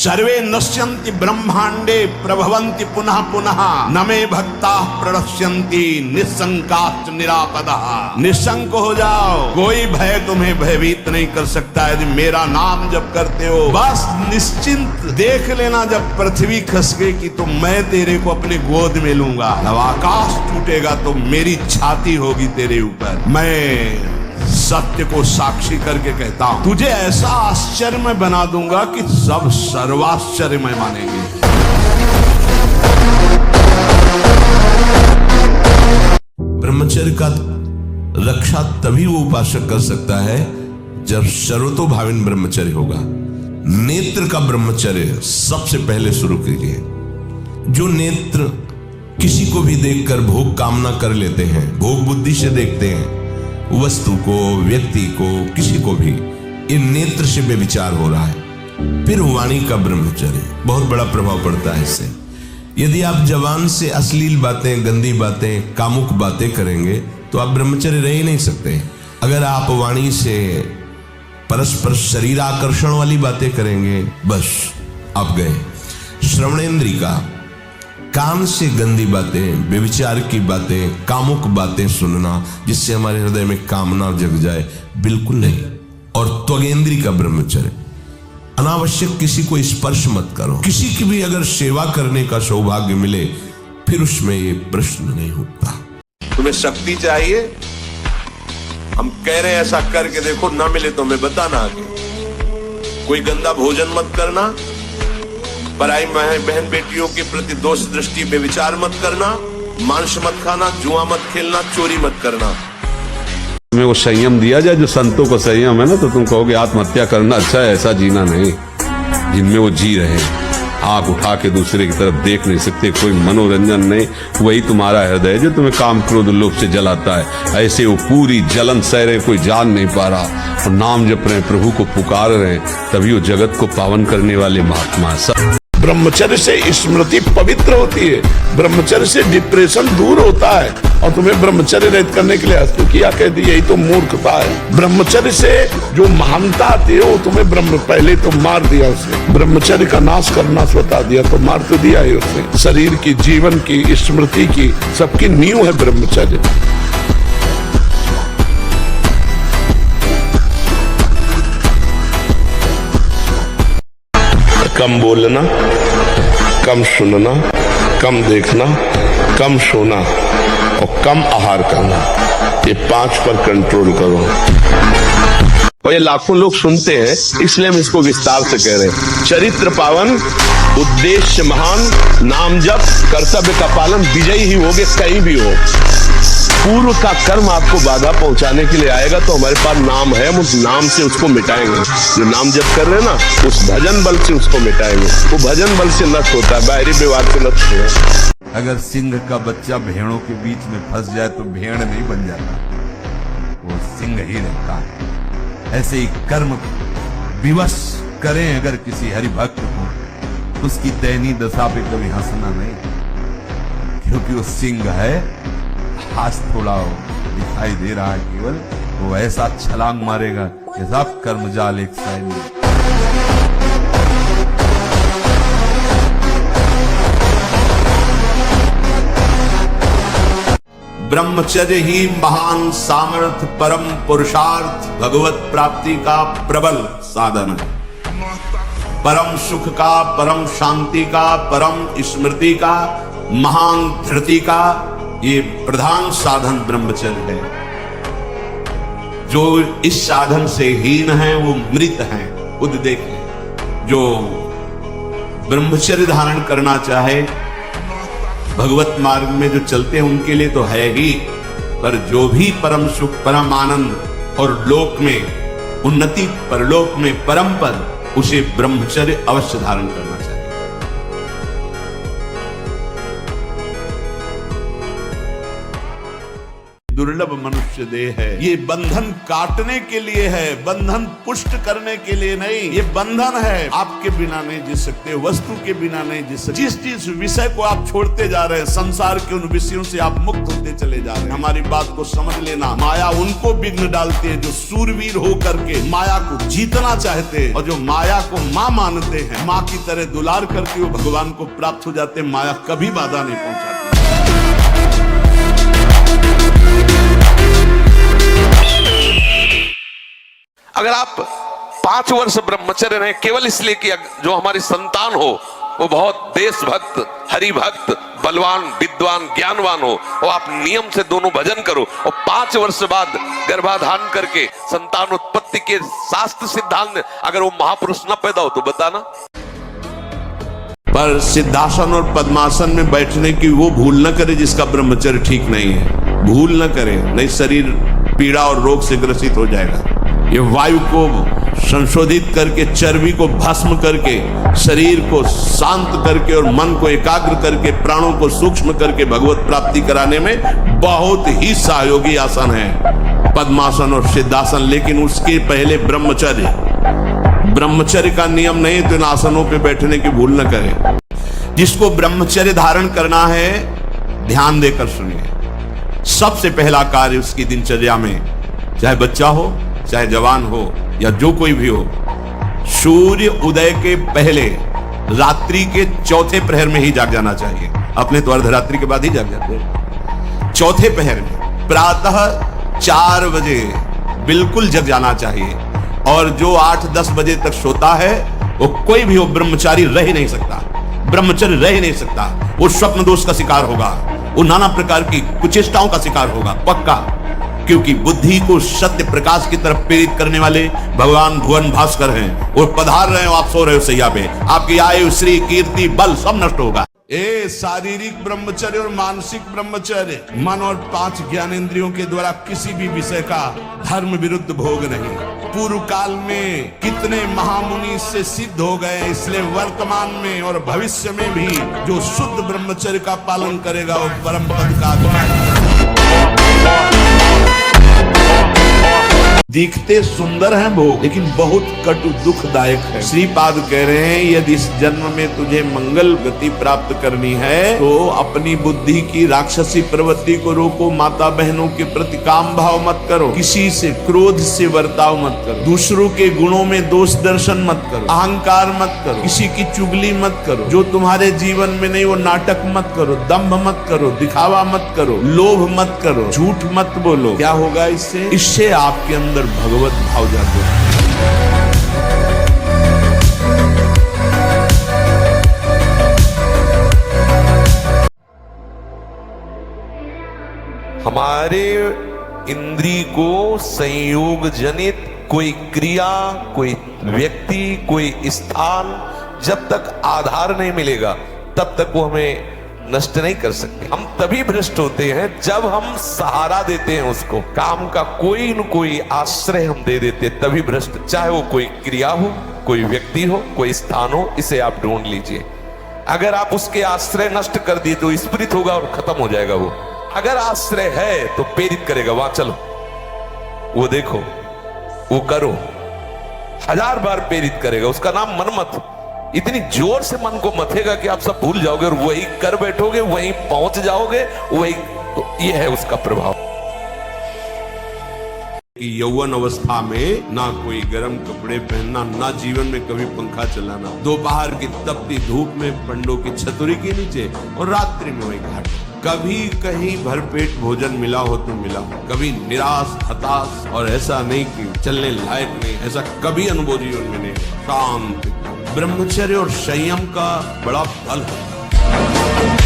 सर्वे नश्यन्ति ब्रह्मांडे प्रभवन्ति पुनः पुनः न मे भक्ताः प्रणश्यन्ति निशंकाश्च निरापदः। निशंक हो जाओ, कोई भय तुम्हें भयभीत नहीं कर सकता यदि मेरा नाम जप करते हो। बस निश्चिंत देख लेना, जब पृथ्वी खसकेगी तो मैं तेरे को अपने गोद में लूंगा, जब आकाश टूटेगा तो मेरी छाती होगी तेरे ऊपर। मैं सत्य को साक्षी करके कहता हूं, तुझे ऐसा आश्चर्य में बना दूंगा कि सब सर्वाश्चर्य में मानेंगे। ब्रह्मचर्य का रक्षा तभी वो उपासक कर सकता है जब सर्वतोभाविन ब्रह्मचर्य होगा। नेत्र का ब्रह्मचर्य सबसे पहले शुरू कीजिए। जो नेत्र किसी को भी देखकर भोग कामना कर लेते हैं, भोग बुद्धि से देखते हैं वस्तु को, व्यक्ति को, किसी को भी, इन नेत्र से बेविचार हो रहा है। फिर वाणी का ब्रह्मचर्य, बहुत बड़ा प्रभाव पड़ता है इससे। यदि आप जबान से अश्लील बातें, गंदी बातें, कामुक बातें करेंगे तो आप ब्रह्मचर्य रह ही नहीं सकते। अगर आप वाणी से परस्पर शरीर आकर्षण वाली बातें करेंगे, बस आप गए। श्रवणेंद्रिय का, कान से गंदी बातें, व्यभिचार की बातें, कामुक बातें सुनना जिससे हमारे हृदय में कामना जग जाए, बिल्कुल नहीं। और त्वगेंद्रिय का ब्रह्मचर्य, अनावश्यक किसी को स्पर्श मत करो। किसी की भी अगर सेवा करने का सौभाग्य मिले फिर उसमें ये प्रश्न नहीं उठता। तुम्हें शक्ति चाहिए, हम कह रहे हैं ऐसा करके देखो, ना मिले तो मैं बताना आगे। कोई गंदा भोजन मत करना, पराई बहन बेटियों के प्रति दोष दृष्टि में विचार मत करना, मांस मत खाना, जुआ मत खेलना, चोरी मत करना। तुम्हें वो संयम दिया जाए जो संतों को संयम है ना, तो तुम कहोगे आत्महत्या करना अच्छा है, ऐसा जीना नहीं। जिनमें वो जी रहे हैं, आंख उठा के दूसरे की तरफ देख नहीं सकते, कोई मनोरंजन नहीं, वही तुम्हारा हृदय जो तुम्हें काम क्रोध लोभ से जलाता है। ऐसे वो पूरी जलन सह रहे, कोई जान नहीं पा रहा और नाम जप रहे, प्रभु को पुकार रहे, तभी वो जगत को पावन करने वाले महात्मा सब। ब्रह्मचर्य से स्मृति पवित्र होती है, ब्रह्मचर्य से डिप्रेशन दूर होता है। और तुम्हें ब्रह्मचर्य रहित करने के लिए अस्तुकिया कह दी, यही तो मूर्खता है। ब्रह्मचर्य से जो महानता आती है वो तुम्हें पहले तो मार दिया उसने, ब्रह्मचर्य का नाश करना स्वतः दिया, तो मार तो दिया ही उसने। शरीर की, जीवन की, स्मृति की, सबकी नींव है ब्रह्मचर्य। कम बोलना, कम सुनना, कम देखना, कम सोना और कम आहार करना, ये 5 पर कंट्रोल करो। और ये लाखों लोग सुनते हैं, इसलिए हम इसको विस्तार से कह रहे हैं। चरित्र पावन, उद्देश्य महान, नाम जप, कर्तव्य का पालन, विजयी ही होगे कहीं भी हो। पूर्व का कर्म आपको बाधा पहुंचाने के लिए आएगा तो हमारे पास नाम है, हम उस नाम से उसको मिटाएंगे। जो नाम जप कर रहे हैं ना, उस भजन बल से उसको मिटाएंगे। वो भजन बल से नष्ट होता है, बाहरी व्यवहार से नष्ट होता है। अगर सिंह का बच्चा भेड़ों के बीच में फंस जाए तो भेड़ नहीं बन जाता, वो सिंह ही रहता है। ऐसे ही कर्म विवश करें अगर किसी हरिभक्त को, उसकी दयनीय दशा पे कभी हंसना नहीं, क्योंकि वो सिंह है। आज थोड़ा दिखाई दे रहा है केवल, वो ऐसा छलांग मारेगा कि सब कर्मजाल एक सैनिक। ब्रह्मचर्य ही महान सामर्थ्य, परम पुरुषार्थ, भगवत प्राप्ति का प्रबल साधन है। परम सुख का, परम शांति का, परम स्मृति का, महान धृति का ये प्रधान साधन ब्रह्मचर्य है। जो इस साधन से हीन है वो मृत हैं, खुद देखें। जो ब्रह्मचर्य धारण करना चाहे, भगवत मार्ग में जो चलते हैं उनके लिए तो है ही, पर जो भी परम सुख, परम आनंद और लोक में उन्नति, परलोक में परम पद, उसे ब्रह्मचर्य अवश्य धारण करना चाहिए। दुर्लभ मनुष्य देह है। ये बंधन काटने के लिए है, बंधन पुष्ट करने के लिए नहीं। ये बंधन है, आपके बिना नहीं जी सकते, वस्तु के बिना नहीं जी सकते। जिस विषय को आप छोड़ते जा रहे हैं, संसार के उन विषयों से आप मुक्त होते चले जा रहे हैं। हमारी बात को समझ लेना, माया उनको विघ्न डालती है जो सूरवीर होकर के माया को जीतना चाहते हैं, और जो माया को माँ मानते हैं, माँ की तरह दुलार करके वो भगवान को प्राप्त हो जाते हैं। माया कभी बाधा नहीं पहुंचाती। अगर आप 5 वर्ष ब्रह्मचर्य रहे केवल इसलिए कि जो हमारी संतान हो वो बहुत देशभक्त, हरिभक्त, बलवान, विद्वान, ज्ञानवान हो, और आप नियम से दोनों भजन करो, और 5 वर्ष बाद गर्भाधान करके संतान उत्पत्ति के शास्त्र सिद्धांत अगर वो महापुरुष न पैदा हो तो बताना। पर सिद्धासन और पद्मासन में बैठने की वो भूल न करे जिसका ब्रह्मचर्य ठीक नहीं है। भूल न करे, नहीं शरीर पीड़ा और रोग से ग्रसित हो जाएगा। ये वायु को संशोधित करके, चर्बी को भस्म करके, शरीर को शांत करके और मन को एकाग्र करके, प्राणों को सूक्ष्म करके भगवत प्राप्ति कराने में बहुत ही सहयोगी आसन है पद्मासन और सिद्धासन। लेकिन उसके पहले ब्रह्मचर्य, ब्रह्मचर्य का नियम नहीं तो इन आसनों पे बैठने की भूल न करें। जिसको ब्रह्मचर्य धारण करना है ध्यान देकर सुनिए। सबसे पहला कार्य उसकी दिनचर्या में, चाहे बच्चा हो, चाहे जवान हो, या जो कोई भी हो, सूर्य उदय के पहले रात्रि के चौथे प्रहर में ही जाग जाना चाहिए। अपने तो अर्धरात्रि के बाद ही जाग जाते हैं। चौथे प्रहर में प्रातः 4 बजे बिल्कुल जग जाना चाहिए। और जो 8-10 बजे तक सोता है वो कोई भी हो ब्रह्मचारी रह ही नहीं सकता, ब्रह्मचर्य रह ही नहीं सकता। वो स्वप्न दोष का शिकार होगा, वो नाना प्रकार की कुचेष्टाओं का शिकार होगा पक्का। क्योंकि बुद्धि को सत्य प्रकाश की तरफ प्रेरित करने वाले भगवान भुवन भास्कर हैं। वो पधार रहे हो, आप सो रहे हो सैया पे, आपकी आयु, श्री, कीर्ति, बल सब नष्ट होगा। ए शारीरिक ब्रह्मचर्य और मानसिक ब्रह्मचर्य, मन और 5 ज्ञानेंद्रियों के द्वारा किसी भी विषय का धर्म विरुद्ध भोग नहीं। पूर्व काल में कितने महामुनि इससे सिद्ध हो गए, इसलिए वर्तमान में और भविष्य में भी जो शुद्ध ब्रह्मचर्य का पालन करेगा वो परम पद का अधिकारी। दिखते सुंदर हैं भोग, लेकिन बहुत कटु दुखदायक है। श्रीपाद कह रहे हैं यदि इस जन्म में तुझे मंगल गति प्राप्त करनी है तो अपनी बुद्धि की राक्षसी प्रवृत्ति को रोको। माता बहनों के प्रति काम भाव मत करो, किसी से क्रोध से बर्ताव मत करो, दूसरों के गुणों में दोष दर्शन मत करो, अहंकार मत करो, किसी की चुगली मत करो, जो तुम्हारे जीवन में नहीं वो नाटक मत करो, दंभ मत करो, दिखावा मत करो, लोभ मत करो, झूठ मत बोलो। क्या होगा इससे? इससे आपके अंदर भगवत भाव जागृत है। हमारे इंद्री को संयोग जनित कोई क्रिया, कोई व्यक्ति, कोई स्थान जब तक आधार नहीं मिलेगा तब तक वो हमें नष्ट नहीं कर सकते। हम तभी भ्रष्ट होते हैं जब हम सहारा देते हैं उसको, काम का कोई न कोई आश्रय हम दे देते हैं, तभी भ्रष्ट। चाहे वो कोई क्रिया हो, कोई व्यक्ति हो, कोई स्थान हो, इसे आप ढूंढ लीजिए। अगर आप उसके आश्रय नष्ट कर दिए तो स्फुरित होगा और खत्म हो जाएगा वो। अगर आश्रय है तो प्रेरित करेगा, वहां चलो, वो देखो, वो करो, 1000 बार प्रेरित करेगा। उसका नाम मनमत। इतनी जोर से मन को मथेगा कि आप सब भूल जाओगे और वही कर बैठोगे, वहीं पहुंच जाओगे, वही। तो ये है उसका प्रभाव। यौवन अवस्था में ना कोई गर्म कपड़े पहनना, ना जीवन में कभी पंखा चलाना, दोपहर की तपती धूप में पंडों की छतरी के नीचे और रात्रि में वही घाट। कभी कहीं भरपेट भोजन मिला हो तो मिला हो, कभी निराश, हताश, और ऐसा नहीं कि चलने लायक नहीं, ऐसा कभी अनुभव जीवन में नहीं। शांति, ब्रह्मचर्य और संयम का बड़ा बल होता है।